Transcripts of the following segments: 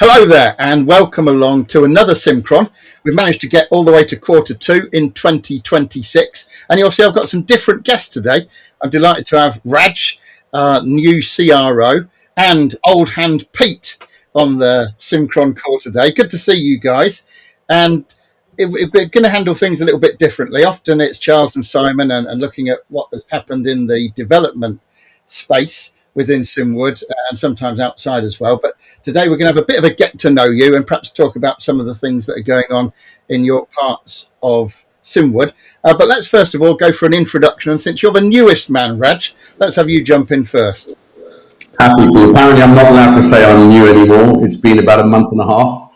Hello there and welcome along to another SimCron. We've managed to get all the way to Q2 in 2026 and you'll see I've got some different guests today. I'm delighted to have Raj, new CRO, and old hand Pete on the SimCron call today. Good to see you guys. And we're going to handle things a little bit differently. Often it's Charles and Simon and looking at what has happened in the development space within Simwood and sometimes outside as well. But today we're going to have a bit of a get to know you and perhaps talk about some of the things that are going on in your parts of Simwood. But let's first of all go for an introduction. And since you're the newest man, Raj, let's have you jump in first. Happy to. Apparently I'm not allowed to say I'm new anymore. It's been about a month and a half.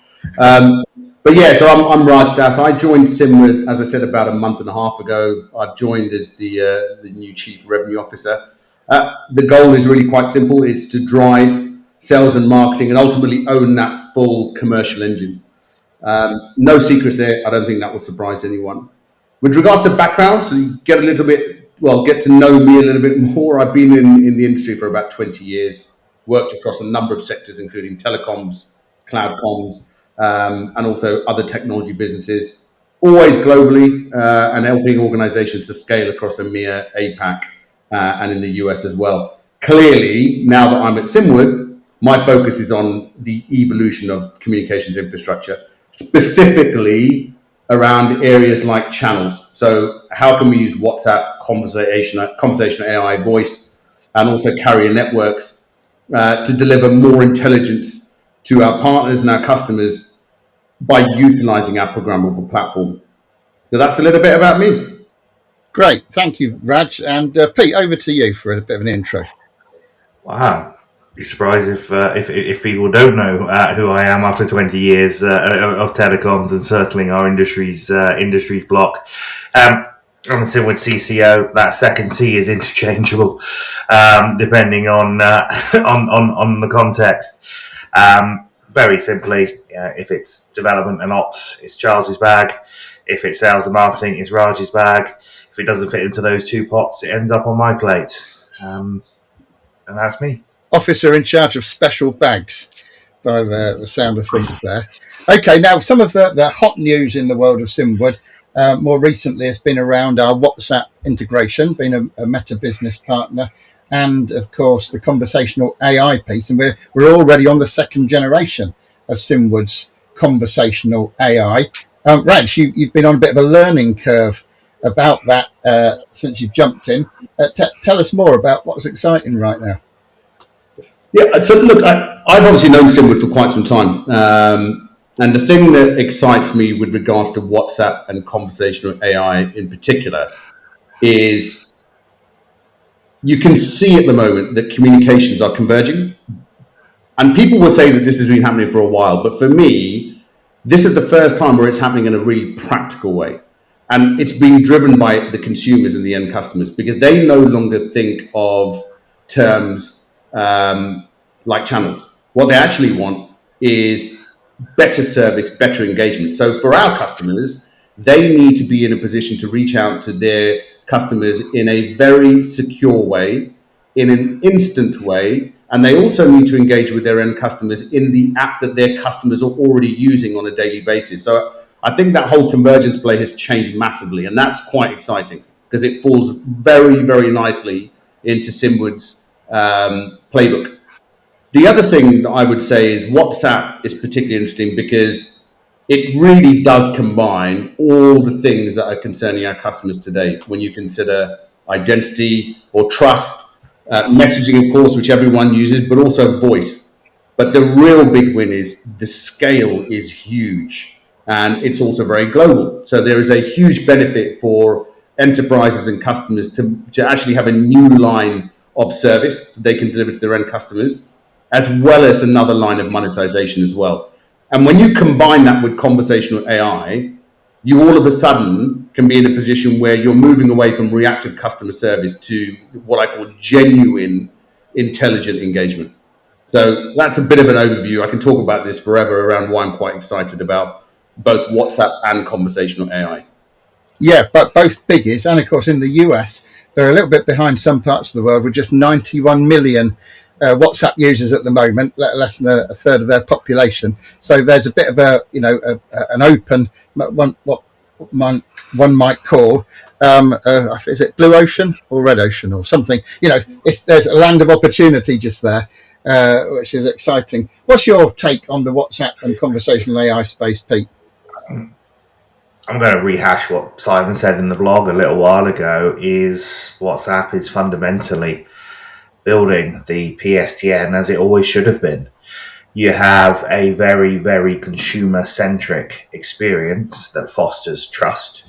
But yeah, so I'm Raj Das. I joined Simwood, as I said, about a month and a half ago. I joined as the new Chief Revenue Officer. The goal is really quite simple. It's to drive sales and marketing and ultimately own that full commercial engine. No secrets there. I don't think that will surprise anyone. With regards to background, so you get to know me a little bit more. I've been in the industry for about 20 years, worked across a number of sectors, including telecoms, cloud comms, and also other technology businesses, always globally, and helping organizations to scale across EMEA, APAC, and in the US as well. Clearly, now that I'm at Simwood, my focus is on the evolution of communications infrastructure, specifically around areas like channels. So how can we use WhatsApp, conversational AI, voice, and also carrier networks to deliver more intelligence to our partners and our customers by utilizing our programmable platform. So that's a little bit about me. Great. Thank you, Raj. And Pete, over to you for a bit of an intro. Wow. Be surprised if people don't know who I am after 20 years of telecoms and circling our industries block. I'm a Simwood CCO. That second C is interchangeable, depending on the context. Very simply, if it's development and ops, it's Charles's bag. If it's sales and marketing, it's Raj's bag. If it doesn't fit into those two pots, it ends up on my plate. And that's me. Officer in charge of special bags, by the sound of things there. Okay, now some of the hot news in the world of Simwood more recently has been around our WhatsApp integration, being a Meta business partner, and of course the conversational AI piece. And we're already on the second generation of Simwood's conversational AI. Raj, you've been on a bit of a learning curve about that since you've jumped in. Tell us more about what's exciting right now. Yeah, so look, I've obviously known Simwood for quite some time. And the thing that excites me with regards to WhatsApp and conversational AI in particular is you can see at the moment that communications are converging. And people will say that this has been happening for a while, but for me, this is the first time where it's happening in a really practical way. And it's being driven by the consumers and the end customers because they no longer think of terms like channels. What they actually want is better service, better engagement. So for our customers, they need to be in a position to reach out to their customers in a very secure way, in an instant way, and they also need to engage with their end customers in the app that their customers are already using on a daily basis. So I think that whole convergence play has changed massively, and that's quite exciting because it falls very, very nicely into Simwood's playbook. The other thing that I would say is WhatsApp is particularly interesting because it really does combine all the things that are concerning our customers today when you consider identity or trust, messaging, of course, which everyone uses, but also voice. But the real big win is the scale is huge. And it's also very global. So there is a huge benefit for enterprises and customers to actually have a new line of service that they can deliver to their end customers, as well as another line of monetization as well. And when you combine that with conversational AI, you all of a sudden can be in a position where you're moving away from reactive customer service to what I call genuine intelligent engagement. So that's a bit of an overview. I can talk about this forever around why I'm quite excited about both WhatsApp and conversational AI. Yeah, but both biggies. And of course, in the US, they're a little bit behind some parts of the world with just 91 million WhatsApp users at the moment, less than a third of their population. So there's a bit of an open one might call is it blue ocean or red ocean or something? There's a land of opportunity just there, which is exciting. What's your take on the WhatsApp and conversational AI space, Pete? I'm going to rehash what Simon said in the blog a little while ago. Is WhatsApp is fundamentally building the PSTN as it always should have been. You have a very, very consumer-centric experience that fosters trust.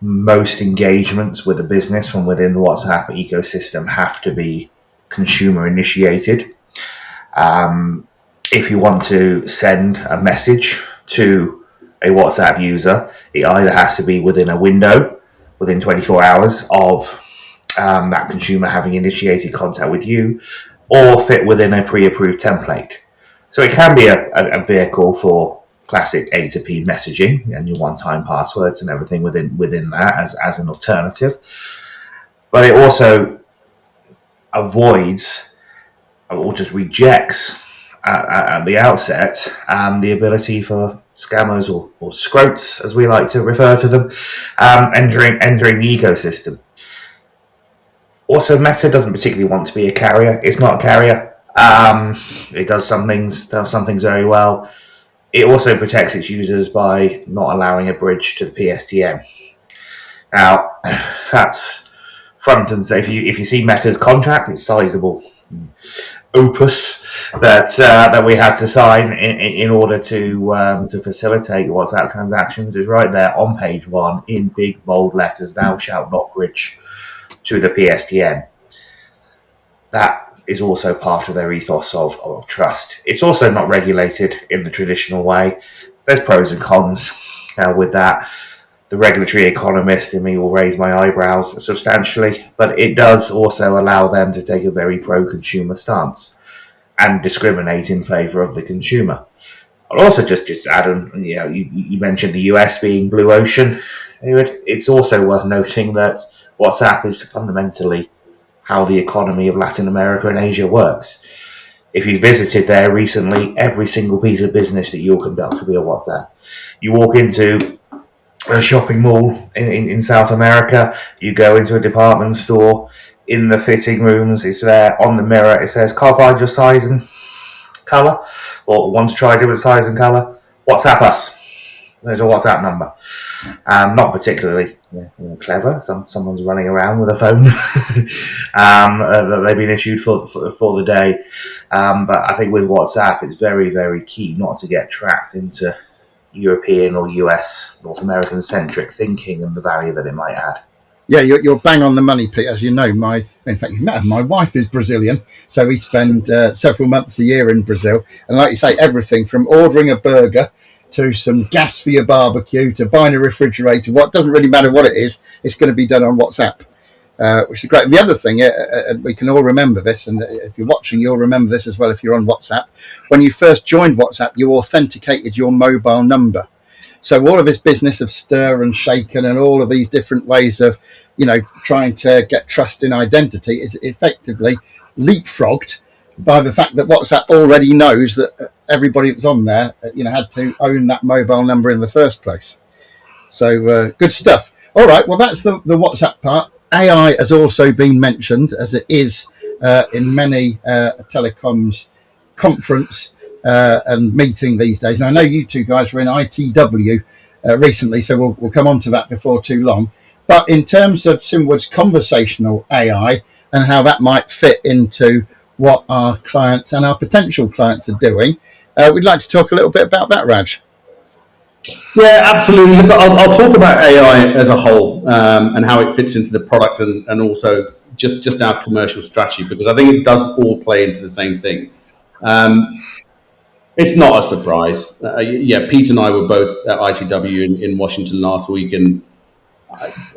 Most engagements with a business from within the WhatsApp ecosystem have to be consumer-initiated. If you want to send a message to a WhatsApp user, it either has to be within a window, within 24 hours of that consumer having initiated contact with you, or fit within a pre-approved template. So it can be a vehicle for classic A to P messaging and your one-time passwords and everything within that as an alternative. But it also avoids or just rejects at the outset the ability for scammers or scroats, as we like to refer to them, entering the ecosystem. Also, Meta doesn't particularly want to be a carrier. It's not a carrier. It does some things very well. It also protects its users by not allowing a bridge to the PSTN. Now, that's front and center. If you see Meta's contract, it's sizable opus that we had to sign in order to facilitate WhatsApp transactions is right there on page 1 in big bold letters. Thou shalt not bridge to the PSTN. That is also part of their ethos of trust. It's also not regulated in the traditional way. There's pros and cons with that. The regulatory economist in me will raise my eyebrows substantially, but it does also allow them to take a very pro-consumer stance and discriminate in favour of the consumer. I'll also just add on, you mentioned the US being blue ocean. It's also worth noting that WhatsApp is fundamentally how the economy of Latin America and Asia works. If you visited there recently, every single piece of business that you'll conduct will be on WhatsApp. You walk into a shopping mall in South America, you go into a department store, in the fitting rooms, it's there on the mirror, it says, can't find your size and colour, or want to try a different size and colour, WhatsApp us. There's a WhatsApp number. Not particularly clever. Someone's running around with a phone that they've been issued for the day. But I think with WhatsApp, it's very, very key not to get trapped into European or US, North American centric thinking and the value that it might add. Yeah, you're bang on the money, Pete. As you know, in fact, you've met her. My wife is Brazilian, so we spend several months a year in Brazil. And like you say, everything from ordering a burger to some gas for your barbecue to buying a refrigerator, what doesn't really matter what it is, it's going to be done on WhatsApp, which is great. And the other thing, we can all remember this, and if you're watching, you'll remember this as well if you're on WhatsApp. When you first joined WhatsApp, you authenticated your mobile number. So all of this business of stir and shaken and all of these different ways of, trying to get trust in identity is effectively leapfrogged by the fact that WhatsApp already knows that everybody that's on there, had to own that mobile number in the first place. So good stuff. All right, well, that's the WhatsApp part. AI has also been mentioned, as it is in many telecoms conference and meeting these days. And I know you two guys were in ITW recently, so we'll come on to that before too long. But in terms of Simwood's conversational AI and how that might fit into what our clients and our potential clients are doing, we'd like to talk a little bit about that, Raj. Yeah, absolutely. Look, I'll talk about AI as a whole and how it fits into the product and also just our commercial strategy, because I think it does all play into the same thing. It's not a surprise. Pete and I were both at ITW in Washington last week, and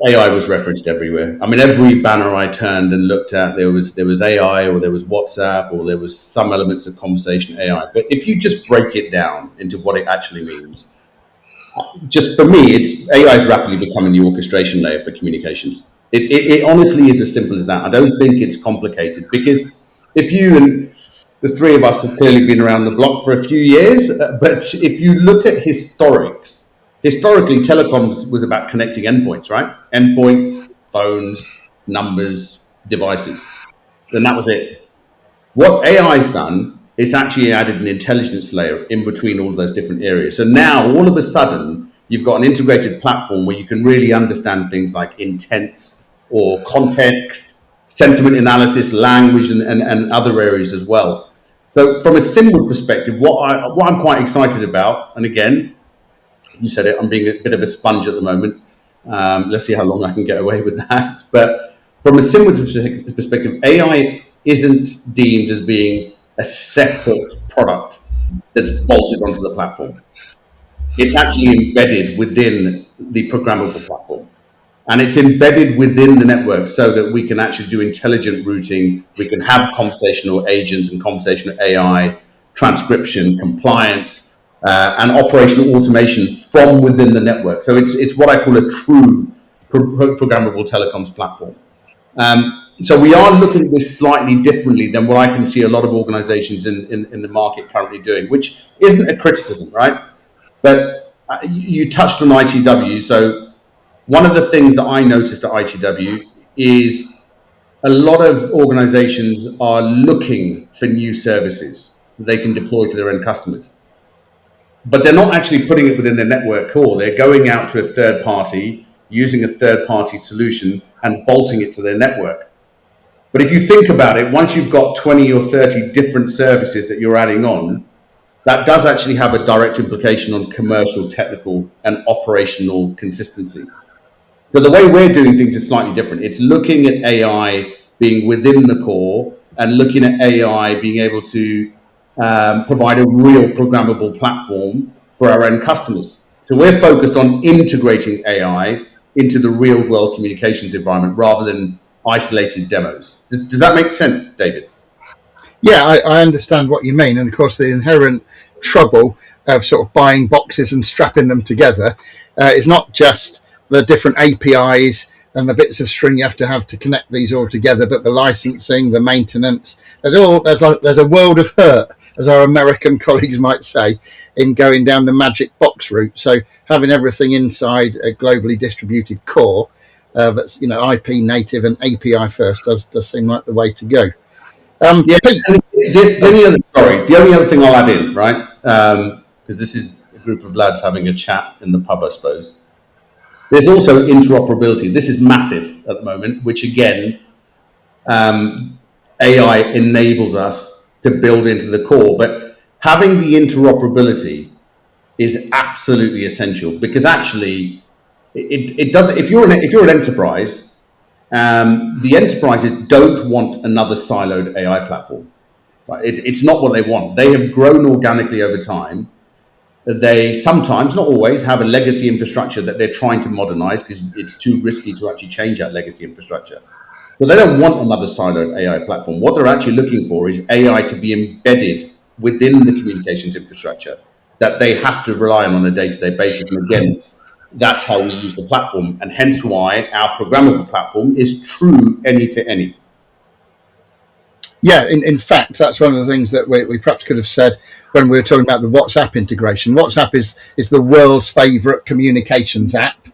AI was referenced everywhere. I mean, every banner I turned and looked at, there was AI, or there was WhatsApp, or there was some elements of conversation AI. But if you just break it down into what it actually means, just for me, AI is rapidly becoming the orchestration layer for communications. It honestly is as simple as that. I don't think it's complicated, because if you, and the three of us have clearly been around the block for a few years. But if you look at historically, telecoms was about connecting endpoints, right? Endpoints, phones, numbers, devices. Then that was it. What AI's done is actually added an intelligence layer in between all of those different areas. So now all of a sudden, you've got an integrated platform where you can really understand things like intent or context, sentiment analysis, language, and other areas as well. So from a Simwood perspective, what I'm quite excited about, and again, you said it, I'm being a bit of a sponge at the moment. Let's see how long I can get away with that. But from a Simwood perspective, AI isn't deemed as being a separate product that's bolted onto the platform. It's actually embedded within the programmable platform. And it's embedded within the network so that we can actually do intelligent routing. We can have conversational agents and conversational AI, transcription, compliance, and operational automation from within the network. So it's what I call a true programmable telecoms platform. So we are looking at this slightly differently than what I can see a lot of organizations in the market currently doing, which isn't a criticism, right? But you touched on ITW. So one of the things that I noticed at ITW is a lot of organizations are looking for new services they can deploy to their end customers. But they're not actually putting it within their network core. They're going out to a third party, using a third party solution and bolting it to their network. But if you think about it, once you've got 20 or 30 different services that you're adding on, that does actually have a direct implication on commercial, technical, and operational consistency. So the way we're doing things is slightly different. It's looking at AI being within the core and looking at AI being able to provide a real programmable platform for our end customers. So we're focused on integrating AI into the real world communications environment rather than isolated demos. Does that make sense, David? Yeah, I understand what you mean. And of course, the inherent trouble of sort of buying boxes and strapping them together is not just the different APIs and the bits of string you have to connect these all together, but the licensing, the maintenance. There's a world of hurt, as our American colleagues might say, in going down the magic box route. So having everything inside a globally distributed core that's IP native and API first does seem like the way to go. Pete, the only other thing I'll add in, right? Because this is a group of lads having a chat in the pub, I suppose. There's also interoperability. This is massive at the moment, which again, AI enables us to build into the core. But having the interoperability is absolutely essential because actually, it does. If you're an enterprise, the enterprises don't want another siloed AI platform. Right? It's not what they want. They have grown organically over time. They sometimes, not always, have a legacy infrastructure that they're trying to modernize because it's too risky to actually change that legacy infrastructure. So they don't want another siloed AI platform. What they're actually looking for is AI to be embedded within the communications infrastructure that they have to rely on a day-to-day basis. And again, that's how we use the platform, and hence why our programmable platform is true any-to-any. Yeah, in fact, that's one of the things that we perhaps could have said when we were talking about the WhatsApp integration. WhatsApp is the world's favourite communications app.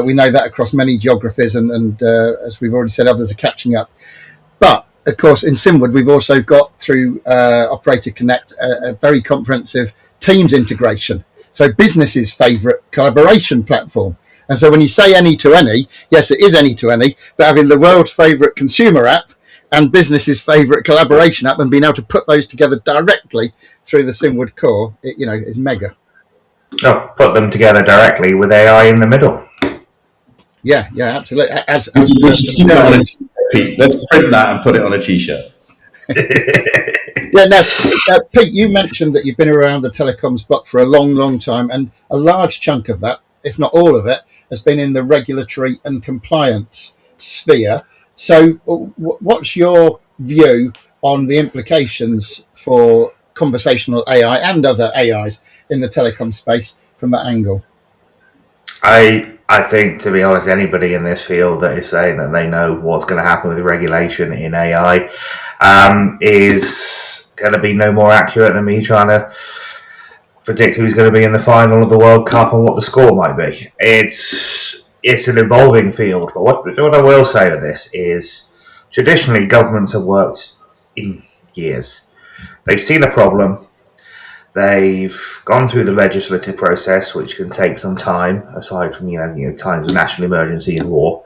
We know that across many geographies, and as we've already said, others are catching up. But, of course, in Simwood, we've also got, through Operator Connect, a very comprehensive Teams integration. So businesses' favourite collaboration platform. And so when you say any-to-any, yes, it is any-to-any, but having the world's favourite consumer app and business's favourite collaboration app and being able to put those together directly through the Simwood core, is mega. Oh, put them together directly with AI in the middle. Yeah, absolutely. We should stick that on a t-shirt. Let's print that and put it on a t-shirt. Yeah, now, Pete, you mentioned that you've been around the telecoms block for a long, long time, and a large chunk of that, if not all of it, has been in the regulatory and compliance sphere. So what's your view on the implications for conversational AI and other AIs in the telecom space from that angle? I think, to be honest, anybody in this field that is saying that they know what's going to happen with regulation in AI is going to be no more accurate than me trying to predict who's going to be in the final of the World Cup and what the score might be. It's an evolving field, but what I will say of this is traditionally governments have worked in years. They've seen a problem. They've gone through the legislative process, which can take some time, aside from times of national emergency and war.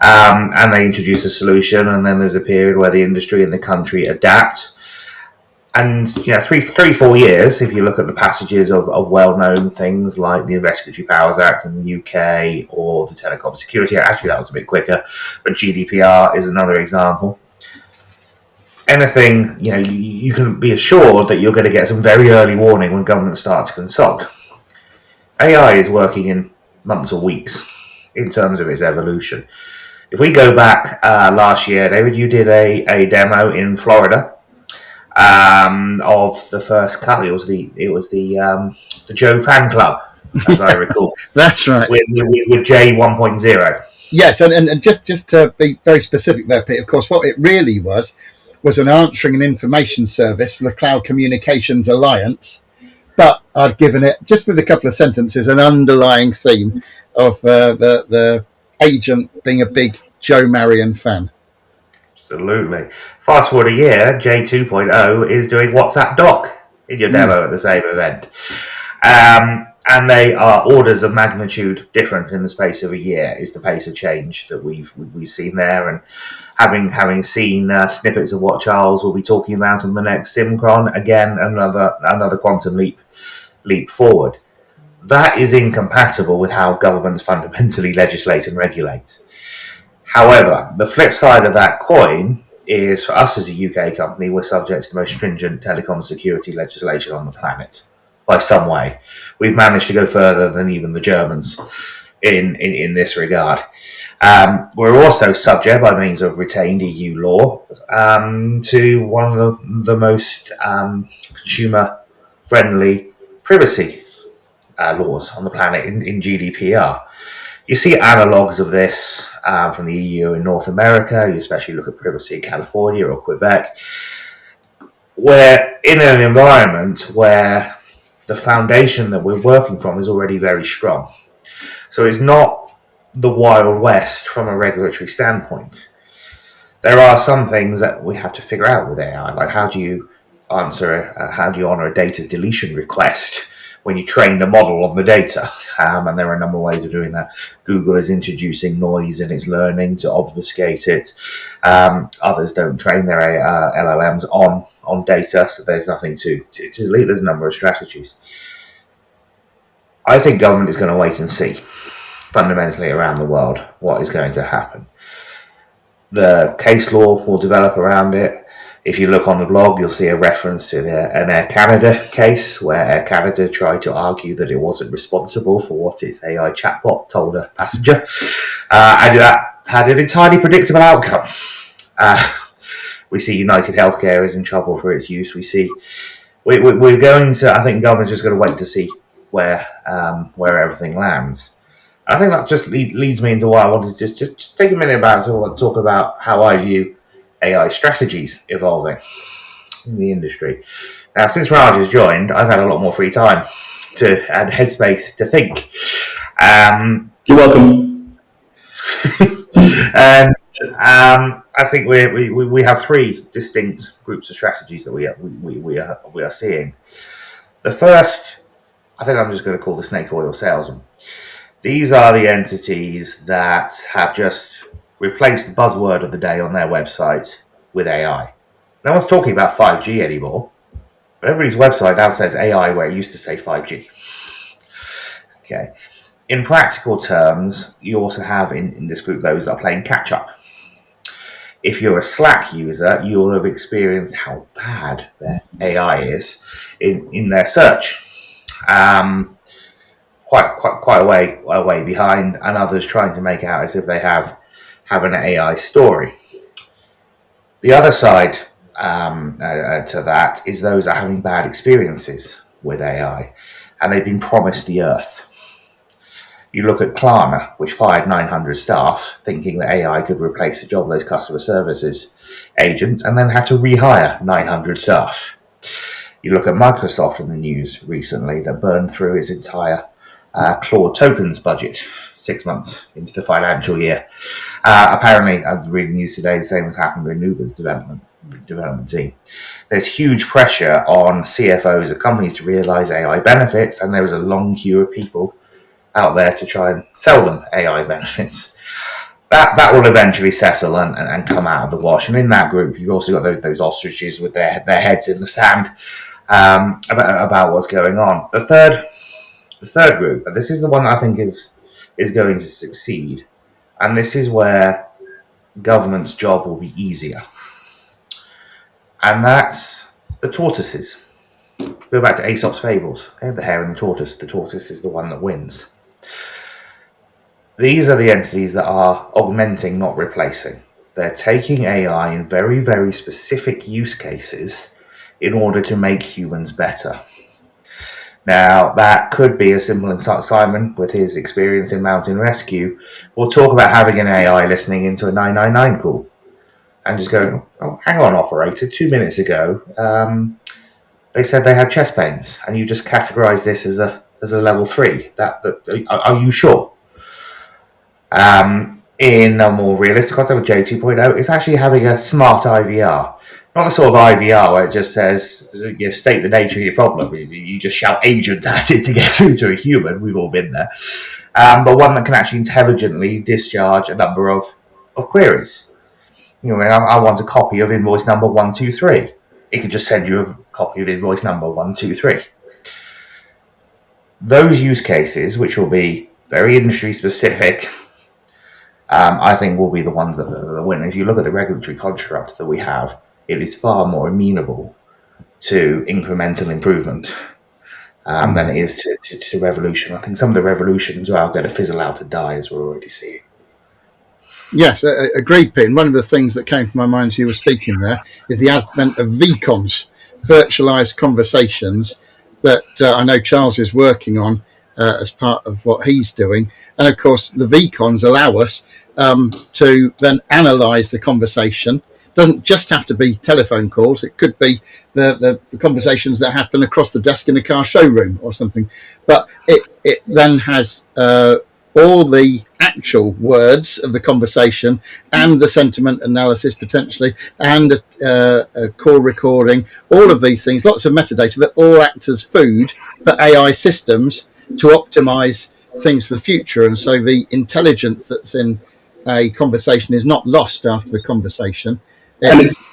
And they introduce a solution, and then there's a period where the industry and the country adapt. And 4 years, if you look at the passages of well-known things like the Investigatory Powers Act in the UK or the Telecom Security Act, actually that was a bit quicker, but GDPR is another example. Anything, you can be assured that you're going to get some very early warning when governments start to consult. AI is working in months or weeks in terms of its evolution. If we go back last year, David, you did a demo in Florida of the first cut. It was the Joe fan club, as I recall. That's right. With J 1.0. Yes, and just to be very specific there, Pete, of course, what it really was an answering and information service for the Cloud Communications Alliance, but I'd given it, just with a couple of sentences, an underlying theme of the agent being a big Joe Marion fan. Absolutely. Fast forward a year, J 2.0 is doing WhatsApp Doc in your demo at the same event. And they are orders of magnitude different in the space of a year, is the pace of change that we've seen there. And having seen snippets of what Charles will be talking about on the next SimCron, again, another quantum leap forward. That is incompatible with how governments fundamentally legislate and regulate. However, the flip side of that coin is, for us as a UK company, we're subject to the most stringent telecom security legislation on the planet by some way. We've managed to go further than even the Germans in this regard. We're also subject, by means of retained EU law, to one of the most consumer-friendly privacy laws on the planet in GDPR. You see analogues of this from the EU in North America. You especially look at privacy in California or Quebec. We're in an environment where the foundation that we're working from is already very strong. So it's not the Wild West from a regulatory standpoint. There are some things that we have to figure out with AI, like how do you honor a data deletion request when you train the model on the data? And there are a number of ways of doing that. Google is introducing noise in its learning to obfuscate it. Others don't train their LLMs on data, so there's nothing to delete. There's a number of strategies. I think government is going to wait and see, fundamentally around the world, what is going to happen. The case law will develop around it. If you look on the blog, you'll see a reference to an Air Canada case where Air Canada tried to argue that it wasn't responsible for what its AI chatbot told a passenger. And that had an entirely predictable outcome. We see United Healthcare is in trouble for its use. We're going to, I think government's just going to wait to see where everything lands. I think that just leads me into why I wanted to just take a minute to talk about how I view AI strategies evolving in the industry. Now, since Raj has joined, I've had a lot more free time and headspace to think. You're welcome. And I think we have three distinct groups of strategies that we are seeing. The first, I think I'm just going to call the snake oil salesman. These are the entities that have just replaced the buzzword of the day on their website with AI. No one's talking about 5G anymore, but everybody's website now says AI where it used to say 5G. Okay. In practical terms, you also have in this group those that are playing catch-up. If you're a Slack user, you'll have experienced how bad their AI is in their search. Quite a way behind, and others trying to make out as if they have an AI story. The other side to that is those that are having bad experiences with AI, and they've been promised the earth. You look at Klarna, which fired 900 staff, thinking that AI could replace the job of those customer services agents, and then had to rehire 900 staff. You look at Microsoft in the news recently that burned through its entire Claude tokens budget 6 months into the financial year. Apparently, I was reading news today, the same has happened with Uber's development team. There's huge pressure on CFOs of companies to realize AI benefits, and there is a long queue of people out there to try and sell them AI benefits. That will eventually settle and come out of the wash. And in that group, you've also got those ostriches with their heads in the sand about what's going on. The third group, and this is the one that I think is going to succeed, and this is where government's job will be easier, and that's the tortoises. Go back to Aesop's fables. They have the hare and the tortoise. The tortoise is the one that wins. These are the entities that are augmenting, not replacing. They're taking AI in very, very specific use cases in order to make humans better. Now, that could be as simple as Simon, with his experience in mountain rescue, will talk about having an AI listening into a 999 call and just going, oh, hang on, operator, 2 minutes ago, they said they had chest pains, and you just categorized this as a level 3. Are you sure? In a more realistic context with J 2.0, it's actually having a smart IVR. Not the sort of IVR where it just says, state the nature of your problem. You just shout agent at it to get through to a human. We've all been there. But one that can actually intelligently discharge a number of queries. I want a copy of invoice number 123. It could just send you a copy of invoice number 123. Those use cases, which will be very industry specific, I think will be the ones that win. If you look at the regulatory construct that we have, it is far more amenable to incremental improvement than it is to revolution. I think some of the revolutions are going to fizzle out and die, as we're already seeing. Yes, agreed, Pete. And one of the things that came to my mind as you were speaking there is the advent of VCons, virtualized conversations, that I know Charles is working on as part of what he's doing. And of course, the VCons allow us to then analyze the conversation. It doesn't just have to be telephone calls. It could be the conversations that happen across the desk in a car showroom or something. But it then has all the actual words of the conversation and the sentiment analysis potentially, and a call recording, all of these things, lots of metadata that all act as food for AI systems to optimize things for the future. And so the intelligence that's in a conversation is not lost after the conversation. It's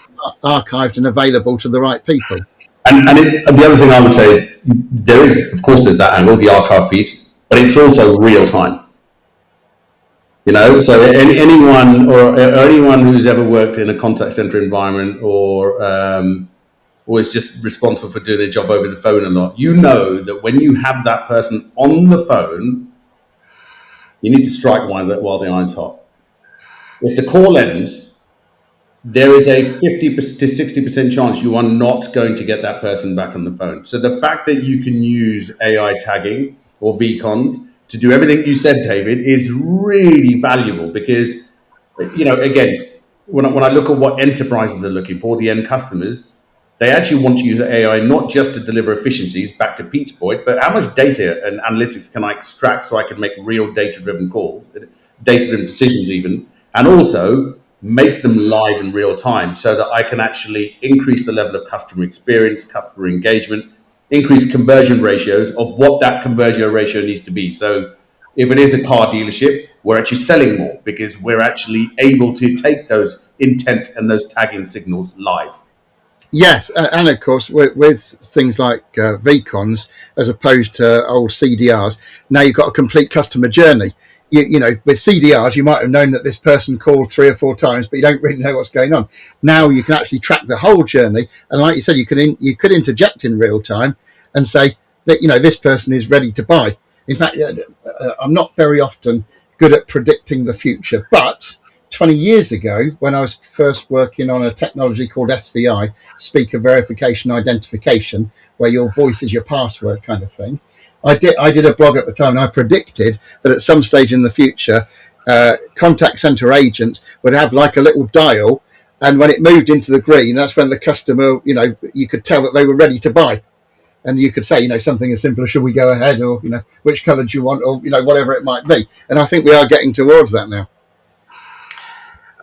archived and available to the right people. And the other thing I would say is there's that angle, the archive piece, but it's also real time. So anyone who's ever worked in a contact center environment or is just responsible for doing their job over the phone a lot, that when you have that person on the phone, you need to strike while the iron's hot. If the call ends, there is a 50 to 60% chance you are not going to get that person back on the phone. So the fact that you can use AI tagging or VCons to do everything you said, David, is really valuable because, again, when I look at what enterprises are looking for, the end customers, they actually want to use AI not just to deliver efficiencies, back to Pete's point, but how much data and analytics can I extract so I can make real data-driven calls, data-driven decisions even, and also make them live in real time so that I can actually increase the level of customer experience, customer engagement, increase conversion ratios of what that conversion ratio needs to be. So if it is a car dealership, we're actually selling more because we're actually able to take those intent and those tagging signals live. Yes, and of course, with things like VCons, as opposed to old CDRs, now you've got a complete customer journey. With CDRs, you might have known that this person called 3 or 4 times, but you don't really know what's going on. Now you can actually track the whole journey, and like you said, you could interject in real time and say that this person is ready to buy. In fact, I'm not very often good at predicting the future, but 20 years ago, when I was first working on a technology called SVI, speaker verification identification, where your voice is your password kind of thing, I did a blog at the time, and I predicted that at some stage in the future, contact center agents would have like a little dial, and when it moved into the green, that's when the customer, you could tell that they were ready to buy. And you could say, something as simple as, should we go ahead, or, which colour do you want, or, whatever it might be. And I think we are getting towards that now.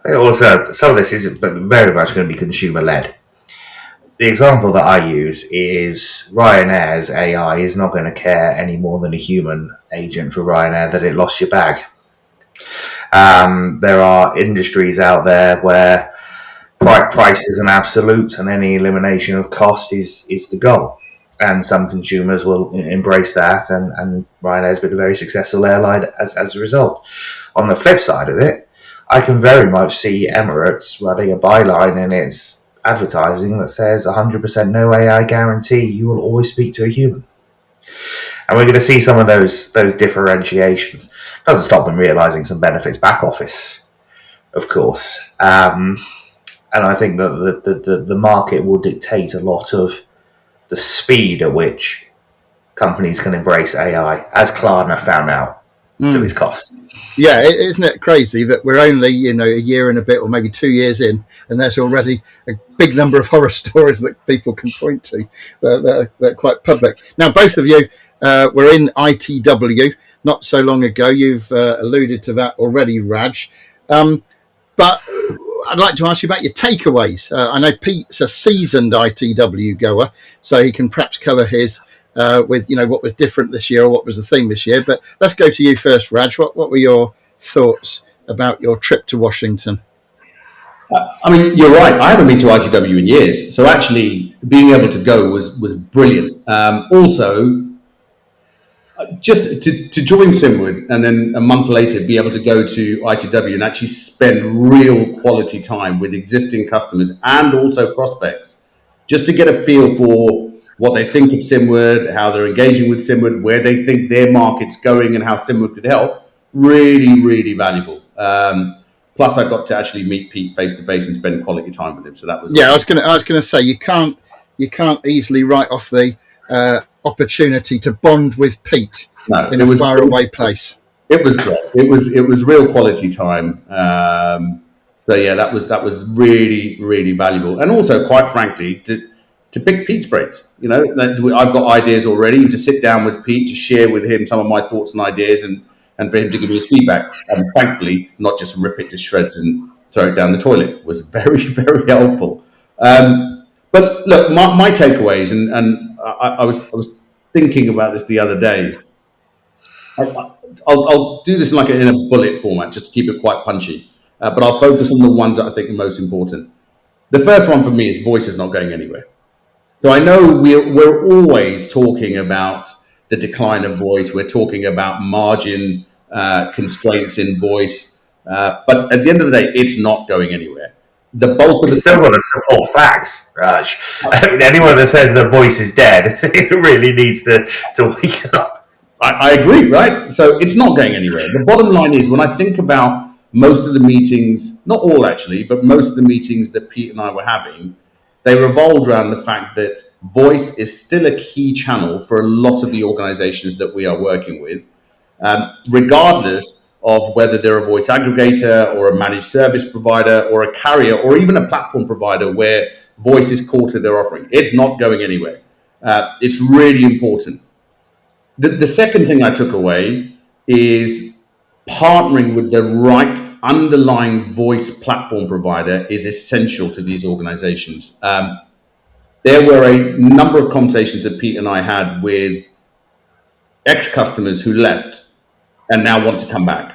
Also, some of this is very much going to be consumer-led. The example that I use is Ryanair's AI is not going to care any more than a human agent for Ryanair that it lost your bag. There are industries out there where price is an absolute, and any elimination of cost is the goal. And some consumers will embrace that, and Ryanair's been a very successful airline as a result. On the flip side of it, I can very much see Emirates running a byline in its advertising that says 100% no AI guarantee, you will always speak to a human. And we're going to see some of those differentiations. Doesn't stop them realising some benefits back office, of course. And I think that the market will dictate a lot of the speed at which companies can embrace AI, as Klarna found out to its cost. Yeah, isn't it crazy that we're only, a year and a bit, or maybe 2 years in, and there's already a big number of horror stories that people can point to that are quite public. Now, both of you were in ITW not so long ago. You've alluded to that already, Raj. But I'd like to ask you about your takeaways. I know Pete's a seasoned ITW goer, so he can perhaps colour his with what was different this year, or what was the theme this year. But let's go to you first, Raj. What were your thoughts about your trip to Washington? I mean, you're right. I haven't been to ITW in years, so actually being able to go was brilliant. Also, just to join Simwood and then a month later be able to go to ITW and actually spend real quality time with existing customers and also prospects, just to get a feel for what they think of Simwood, how they're engaging with Simwood, where they think their market's going, and how Simwood could help. Really, really valuable. Plus, I got to actually meet Pete face to face and spend quality time with him. So that was I was going to say you can't easily write off the opportunity to bond with Pete in a faraway place. It was great. It was real quality time. So yeah, that was really, really valuable, and also, quite frankly, to pick Pete's brains. I've got ideas already. To sit down with Pete, to share with him some of my thoughts and ideas, and for him to give me his feedback, and thankfully not just rip it to shreds and throw it down the toilet, was very, very helpful. But look, my takeaways, and I was thinking about this the other day. I'll do this in a bullet format, just to keep it quite punchy. But I'll focus on the ones that I think are most important. The first one for me is voice is not going anywhere. So I know we're always talking about the decline of voice. We're talking about margin constraints in voice. But at the end of the day, it's not going anywhere. The bulk of the still want to support facts, Raj. I mean, anyone that says their voice is dead, it really needs to wake up. I agree, right? So it's not going anywhere. The bottom line is, when I think about most of the meetings, not all actually, but most of the meetings that Pete and I were having, they revolved around the fact that voice is still a key channel for a lot of the organizations that we are working with, regardless of whether they're a voice aggregator or a managed service provider or a carrier or even a platform provider where voice is core to their offering. It's not going anywhere. It's really important. The second thing I took away is partnering with the right underlying voice platform provider is essential to these organizations. There were a number of conversations that Pete and I had with ex-customers who left and now want to come back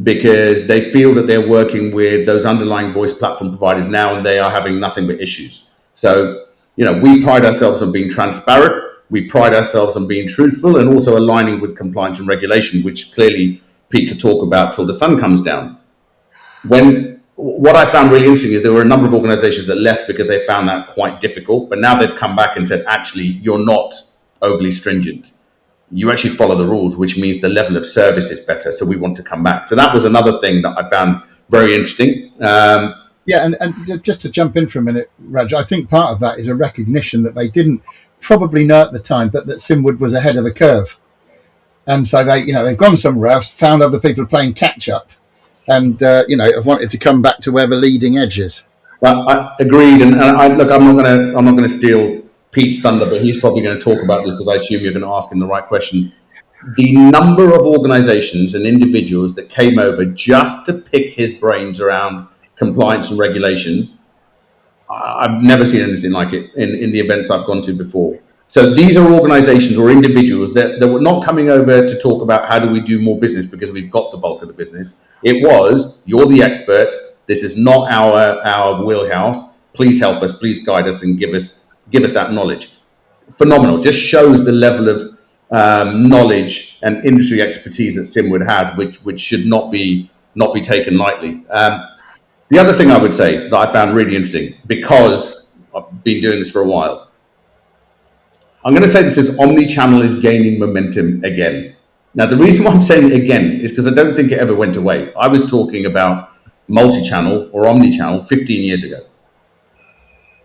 because they feel that they're working with those underlying voice platform providers now and they are having nothing but issues. So, we pride ourselves on being transparent. We pride ourselves on being truthful and also aligning with compliance and regulation, which clearly Pete could talk about till the sun comes down. What I found really interesting is there were a number of organizations that left because they found that quite difficult, but now they've come back and said, actually, you're not overly stringent. You actually follow the rules, which means the level of service is better. So we want to come back. So that was another thing that I found very interesting. And just to jump in for a minute, Raj, I think part of that is a recognition that they didn't probably know at the time, but that Simwood was ahead of the curve. and so they've gone somewhere else, found other people playing catch up, and have wanted to come back to where the leading edge is. Well, I agreed, and look, I'm not gonna steal Pete's thunder, but he's probably going to talk about this because I assume you're going to ask him the right question. The number of organisations and individuals that came over just to pick his brains around compliance and regulation, I've never seen anything like it in the events I've gone to before. So these are organisations or individuals that were not coming over to talk about how do we do more business because we've got the bulk of the business. It was, you're the experts. This is not our wheelhouse. Please help us. Please guide us and give us that knowledge. Phenomenal. Just shows the level of knowledge and industry expertise that Simwood has, which should not be taken lightly. The other thing I would say that I found really interesting, because I've been doing this for a while, I'm going to say this is Omnichannel is gaining momentum again. Now, the reason why I'm saying it again is because I don't think it ever went away. I was talking about multi-channel or omnichannel 15 years ago.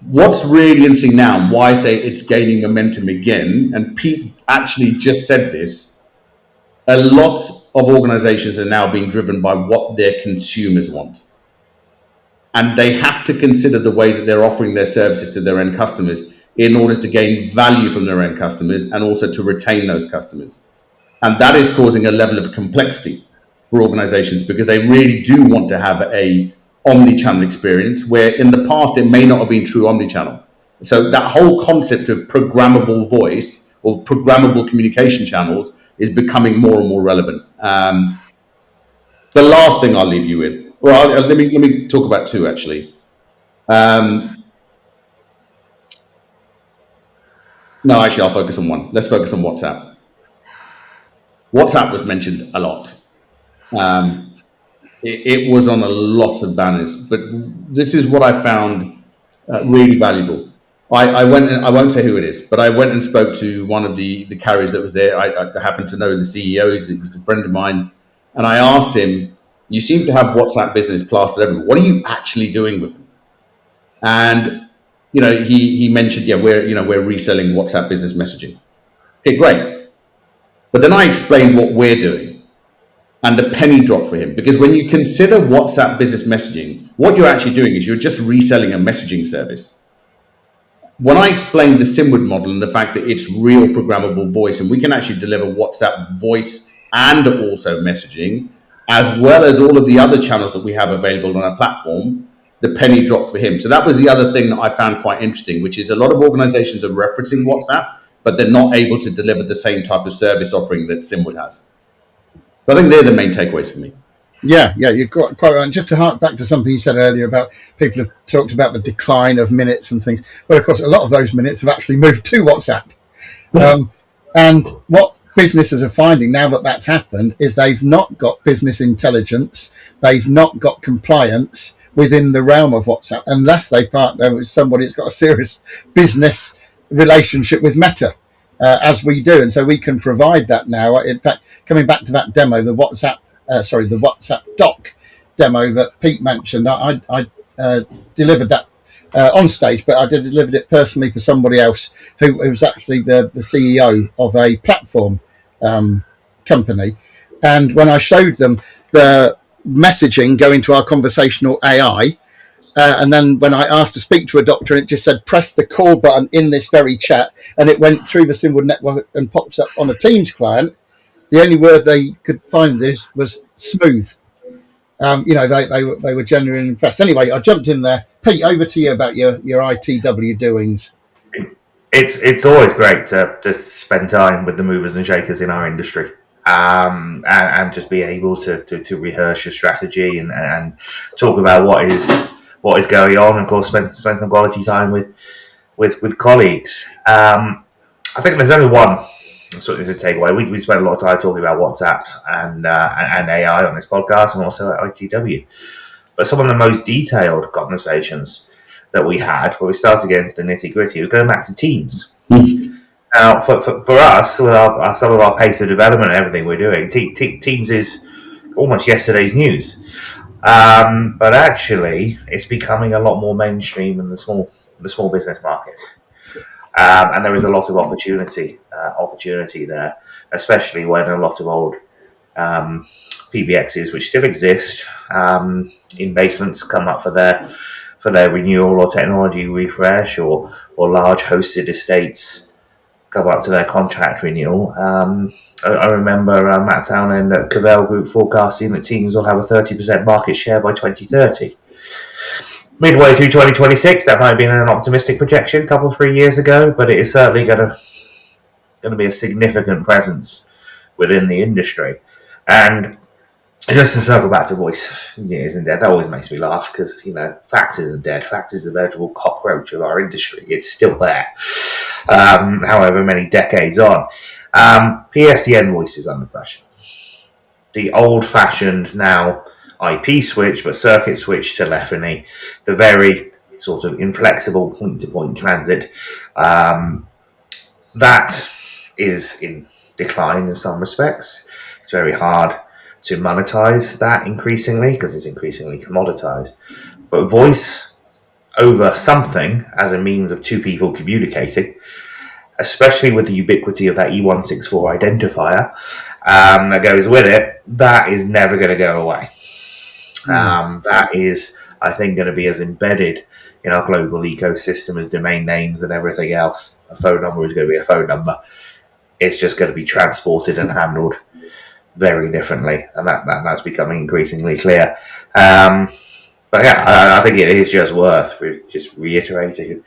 What's really interesting now, and why I say it's gaining momentum again, and Pete actually just said this, a lot of organizations are now being driven by what their consumers want. And they have to consider the way that they're offering their services to their end customers in order to gain value from their end customers and also to retain those customers. And that is causing a level of complexity for organizations because they really do want to have a omni-channel experience where in the past it may not have been true omni-channel. So that whole concept of programmable voice or programmable communication channels is becoming more and more relevant. The last thing I'll leave you with, let me talk about two actually. No, actually, I'll focus on one. Let's focus on WhatsApp. WhatsApp was mentioned a lot. It was on a lot of banners, but this is what I found really valuable. I won't say who it is, but I went and spoke to one of the carriers that was there. I happen to know the CEO, he's a friend of mine, and I asked him, you seem to have WhatsApp business plastered everywhere. What are you actually doing with them? And he mentioned, we're reselling WhatsApp business messaging. Okay, great. But then I explained what we're doing, and the penny dropped for him, because when you consider WhatsApp business messaging, what you're actually doing is you're just reselling a messaging service. When I explained the Simwood model and the fact that it's real programmable voice, and we can actually deliver WhatsApp voice and also messaging, as well as all of the other channels that we have available on our platform, the penny dropped for him. So that was the other thing that I found quite interesting, which is a lot of organizations are referencing WhatsApp, but they're not able to deliver the same type of service offering that Simwood has. So I think they're the main takeaways for me. Yeah, you're quite right. And just to hark back to something you said earlier about people have talked about the decline of minutes and things. Well, of course, a lot of those minutes have actually moved to WhatsApp. And what businesses are finding now that that's happened is they've not got business intelligence, they've not got compliance within the realm of WhatsApp, unless they partner with somebody that's got a serious business relationship with Meta, as we do. And so we can provide that now. In fact, coming back to that demo, the WhatsApp doc demo that Pete mentioned, I delivered that on stage, but I delivered it personally for somebody else who was actually the CEO of a platform company. And when I showed them the messaging going to our conversational AI, and then when I asked to speak to a doctor, it just said, press the call button in this very chat, and it went through the Simwood network and pops up on a Teams client. The only word they could find this was smooth. They were genuinely impressed. Anyway, I jumped in there. Pete, over to you about your ITW doings. It's always great to spend time with the movers and shakers in our industry, and just be able to rehearse your strategy and talk about what is going on, and of course spend some quality time with colleagues. I think there's only one sort of takeaway. We spent a lot of time talking about WhatsApp and AI on this podcast, and also at ITW. But some of the most detailed conversations that we had, where we started to get into the nitty gritty, was going back to Teams. Now, for us, with some of our pace of development and everything we're doing, Teams is almost yesterday's news. But actually, it's becoming a lot more mainstream in the small business market. And there is a lot of opportunity there. especially when a lot of old PBXs, which still exist in basements, come up for their renewal or technology refresh, or large hosted estates come up to their contract renewal. I remember Matt Townend at Cavell Group forecasting that Teams will have a 30% market share by 2030. Midway through 2026, that might have been an optimistic projection a couple of 3 years ago, but it is certainly going to be a significant presence within the industry. And just to circle back to voice, isn't dead. That always makes me laugh because, fax isn't dead. Fax is the veritable cockroach of our industry. It's still there, however many decades on. PSTN voice is under pressure. The old-fashioned now IP switch, but circuit switch telephony, the very sort of inflexible point-to-point transit, that is in decline in some respects. It's very hard to monetize that increasingly because it's increasingly commoditized. But voice over something as a means of two people communicating, especially with the ubiquity of that E164 identifier that goes with it, that is never going to go away. That is, I think, going to be as embedded in our global ecosystem as domain names and everything else. A phone number is going to be a phone number. It's just going to be transported and handled very differently, and that's becoming increasingly clear. But yeah, I think it is just worth just reiterating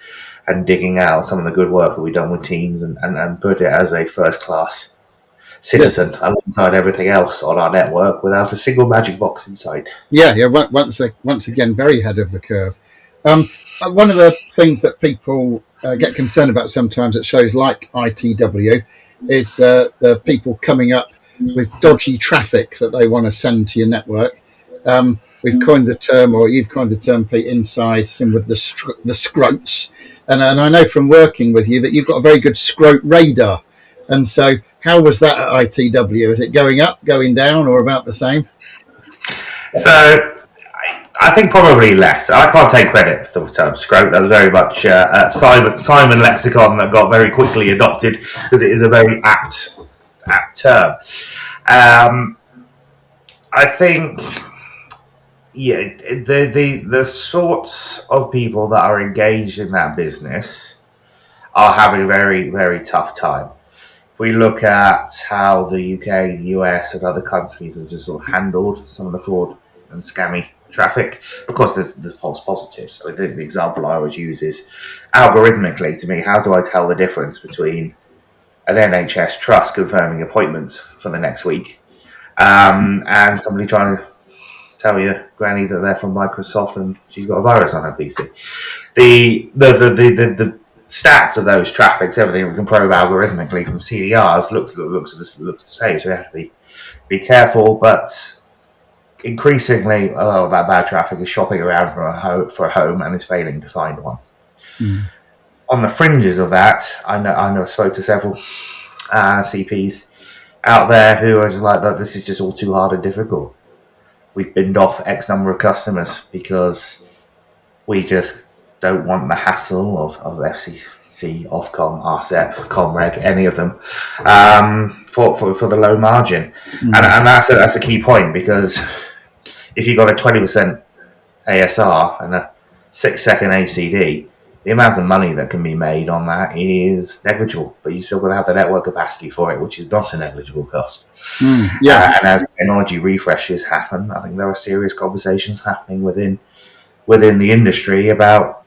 and digging out some of the good work that we've done with Teams and put it as a first-class citizen alongside everything else on our network without a single magic box inside. Yeah. Once again, very ahead of the curve. One of the things that people get concerned about sometimes at shows like ITW is the people coming up with dodgy traffic that they want to send to your network. We've coined the term, or you've coined the term, Pete, inside Simwood, the scrotes. And I know from working with you that you've got a very good scrote radar. And so how was that at ITW? Is it going up, going down, or about the same? So I think probably less. I can't take credit for the term scrote. That was very much Simon lexicon that got very quickly adopted because it is a very apt term. I think, the sorts of people that are engaged in that business are having a very, very tough time. If we look at how the UK, the US, and other countries have just sort of handled some of the fraud and scammy traffic, of course, there's false positives. I think the example I always use is algorithmically, to me, how do I tell the difference between an NHS trust confirming appointments for the next week and somebody trying to tell your granny that they're from Microsoft and she's got a virus on her PC? The stats of those traffics, everything we can probe algorithmically from CDRs looks the same, so we have to be careful. But increasingly, a lot of that bad traffic is shopping around for a home and is failing to find one. On the fringes of that, I know I spoke to several CPs out there who are just like, this is just all too hard and difficult. We've binned off X number of customers because we just don't want the hassle of FCC, Ofcom, RCEP, Comreg, any of them, for the low margin. And that's a key point, because if you've got a 20% ASR and a 6-second ACD, the amount of money that can be made on that is negligible, but you still got to have the network capacity for it, which is not a negligible cost. And as technology refreshes happen, I think there are serious conversations happening within the industry about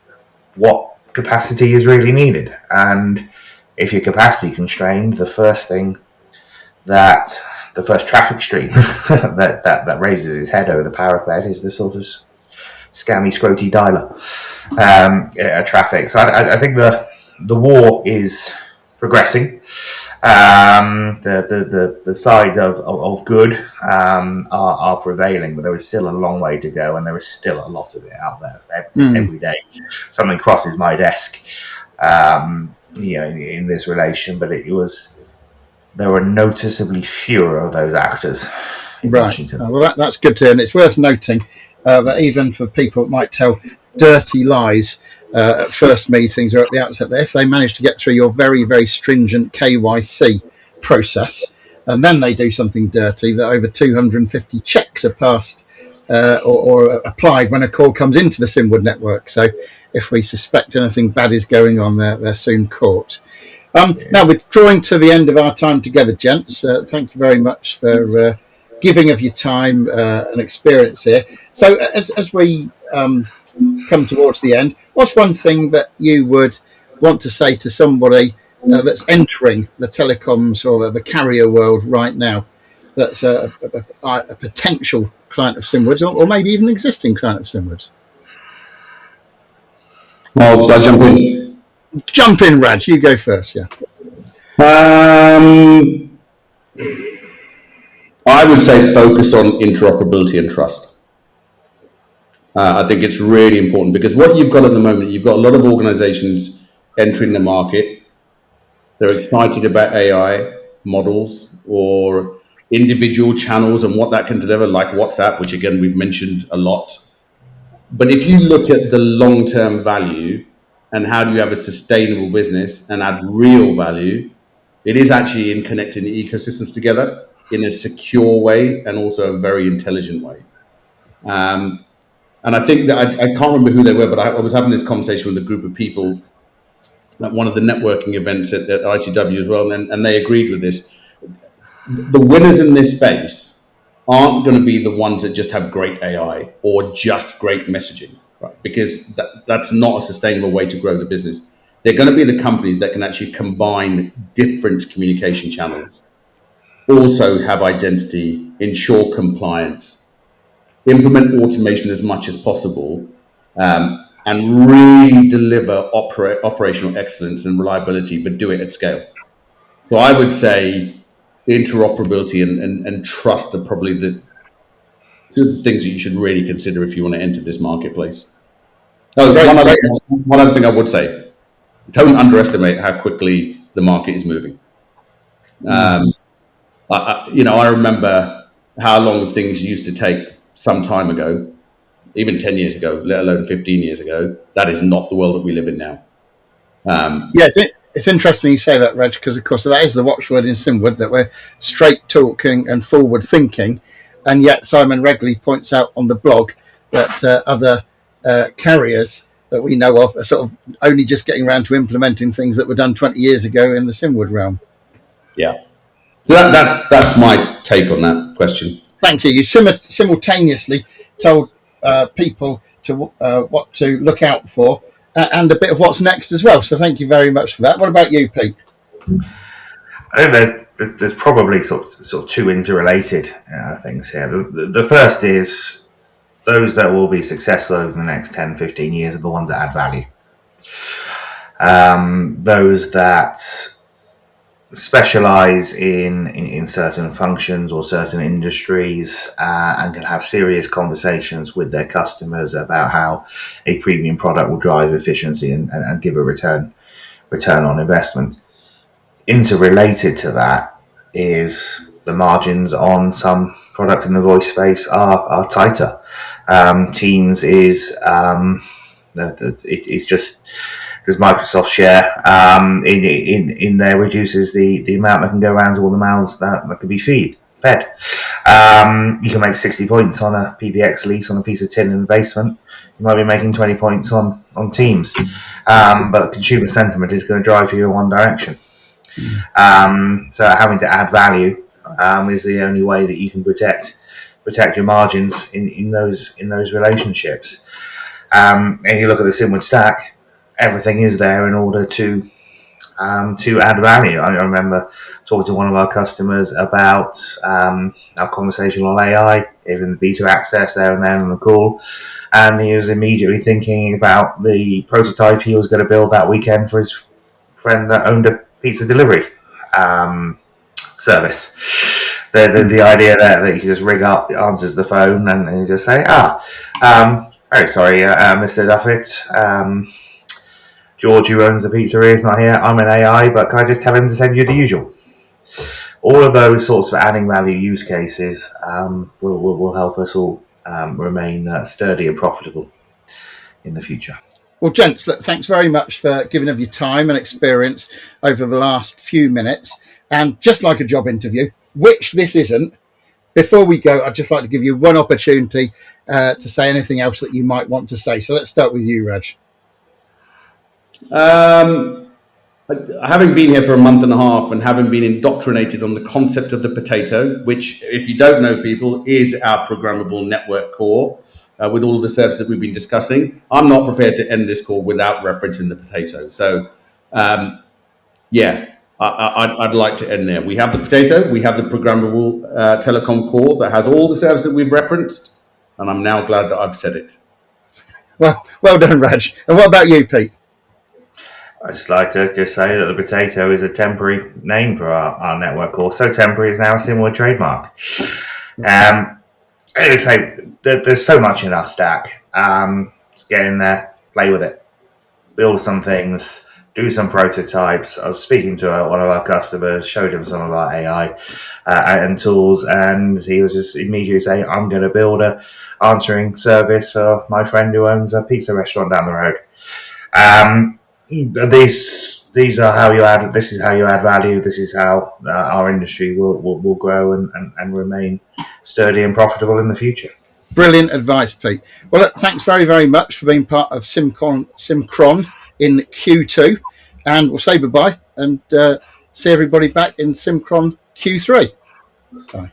what capacity is really needed. And if you're capacity constrained, the first traffic stream that raises its head over the parapet is the sort of scammy, scroty dialer traffic. So I think the war is progressing. The side of good are prevailing, but there is still a long way to go, and there is still a lot of it out there every day. Something crosses my desk, in this relation, but there were noticeably fewer of those actors in Washington. Well, that's good to hear, and it's worth noting that even for people that might tell dirty lies at first meetings or at the outset, that if they manage to get through your very, very stringent KYC process, and then they do something dirty, that over 250 checks are passed or applied when a call comes into the Simwood network. So if we suspect anything bad is going on, they're soon caught. Now we're drawing to the end of our time together, gents. Thank you very much for giving of your time and experience here. So as we come towards the end, what's one thing that you would want to say to somebody that's entering the telecoms or the carrier world right now, that's a potential client of Simwood's, or maybe even an existing client of Simwood's? Well, should I jump in? Jump in, Raj. You go first, yeah. I would say focus on interoperability and trust. I think it's really important, because what you've got at the moment, you've got a lot of organizations entering the market. They're excited about AI models or individual channels and what that can deliver, like WhatsApp, which again, we've mentioned a lot. But if you look at the long-term value and how do you have a sustainable business and add real value, it is actually in connecting the ecosystems together in a secure way and also a very intelligent way. And I think that I can't remember who they were, but I was having this conversation with a group of people at one of the networking events at ITW as well, and they agreed with this. The winners in this space aren't going to be the ones that just have great AI or just great messaging, right? Because that's not a sustainable way to grow the business. They're going to be the companies that can actually combine different communication channels, also have identity, ensure compliance, implement automation as much as possible, and really deliver operational excellence and reliability, but do it at scale. So I would say interoperability and trust are probably the two of the things that you should really consider if you want to enter this marketplace. Oh, one other thing I would say, don't underestimate how quickly the market is moving. I remember how long things used to take some time ago, even 10 years ago, let alone 15 years ago. That is not the world that we live in now. Yes, it's interesting you say that, Reg, because of course that is the watchword in Simwood, that we're straight talking and forward thinking, and yet Simon regularly points out on the blog that other carriers that we know of are sort of only just getting around to implementing things that were done 20 years ago in the Simwood realm. Yeah. So that's my take on that question. Thank you. You simultaneously told people to what to look out for and a bit of what's next as well. So thank you very much for that. What about you, Pete? I think there's probably sort of two interrelated things here. The first is those that will be successful over the next 10, 15 years are the ones that add value. Those that specialize in certain functions or certain industries and can have serious conversations with their customers about how a premium product will drive efficiency and give a return on investment. Interrelated to that is the margins on some products in the voice space are tighter. Teams is it's just because Microsoft share in there reduces the amount that can go around to all the mouths that can be fed. You can make 60 points on a PBX lease on a piece of tin in the basement. You might be making 20 points on Teams, but consumer sentiment is going to drive you in one direction. So having to add value is the only way that you can protect your margins in those relationships. And you look at the Simwood stack, everything is there in order to add value. I remember talking to one of our customers about our conversational AI, even the beta access there and then on the call, and he was immediately thinking about the prototype he was going to build that weekend for his friend that owned a pizza delivery service. The idea that you can just ring up, it answers the phone, and you just say, very sorry, Mr. Duffett. George, who owns the pizzeria, is not here. I'm an AI, but can I just tell him to send you the usual? All of those sorts of adding value use cases will help us all remain sturdy and profitable in the future. Well, gents, thanks very much for giving of your time and experience over the last few minutes. And just like a job interview, which this isn't. Before we go, I'd just like to give you one opportunity to say anything else that you might want to say. So let's start with you, Raj. Having been here for a month and a half and having been indoctrinated on the concept of the potato, which, if you don't know, people, is our programmable network core with all of the services we've been discussing, I'm not prepared to end this call without referencing the potato. So, I'd like to end there. We have the potato, we have the programmable telecom core that has all the services that we've referenced, and I'm now glad that I've said it. Well done, Raj. And what about you, Pete? I'd just like to just say that the potato is a temporary name for our network core. So temporary is now a Simwood trademark. So there's so much in our stack. Just get in there, play with it, build some things, do some prototypes. I was speaking to one of our customers, showed him some of our AI and tools, and he was just immediately saying, I'm going to build a answering service for my friend who owns a pizza restaurant down the road. These are how you add. This is how you add value. This is how our industry will grow and remain sturdy and profitable in the future. Brilliant advice, Pete. Well, look, thanks very, very much for being part of SimCron in Q2, and we'll say goodbye and see everybody back in SimCron Q3. Bye.